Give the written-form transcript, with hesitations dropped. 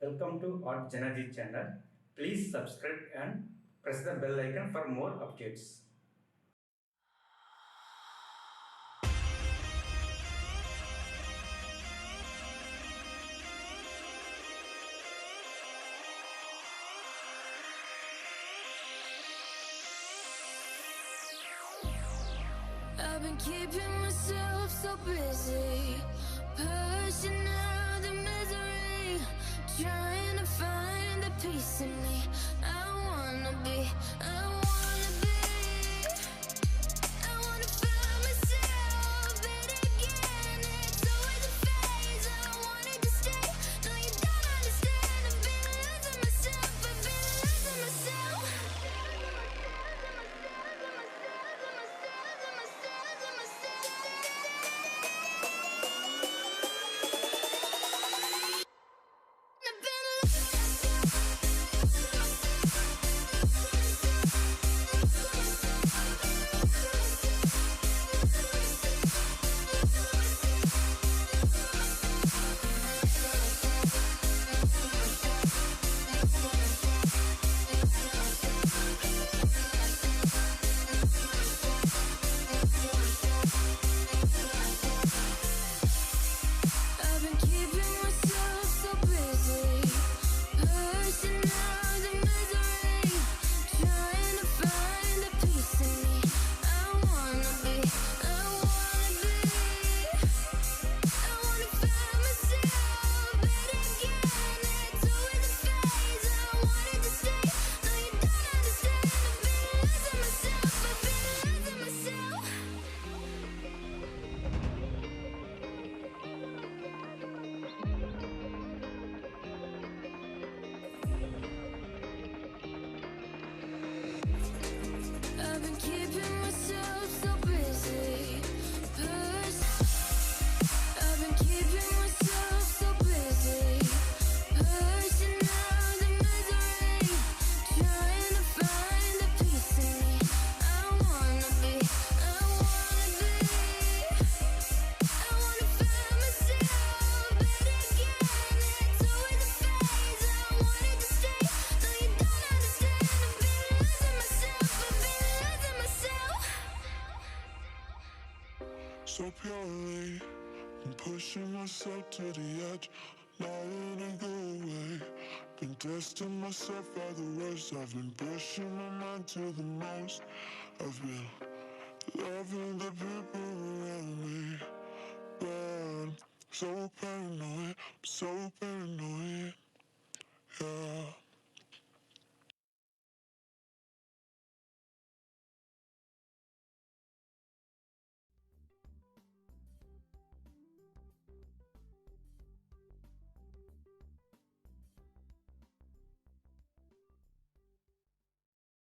Welcome to JanaG channel. Please subscribe and press the bell icon for more updates. I've been keeping myself so busy, pushing out the misery, trying to find the peace in me. I wanna be, I wanna be, I wanna find myself, but again, it's always a phase. I wanted to stay, no you don't understand. I've been losing myself, I've been losing myself. I've been keeping myself so busy, I've been keeping myself so busy, pushing out the misery, trying to find the peace in me. I wanna be, I wanna find myself, but again, it's always a phase. I wanted to stay, no you don't understand. I've been losing myself, I've been losing myself. So purely, I'm pushing myself to the edge, not letting go away. Been testing myself by the worst. I've been pushing my mind to the most. I've been loving the people around me, but I'm so paranoid, yeah.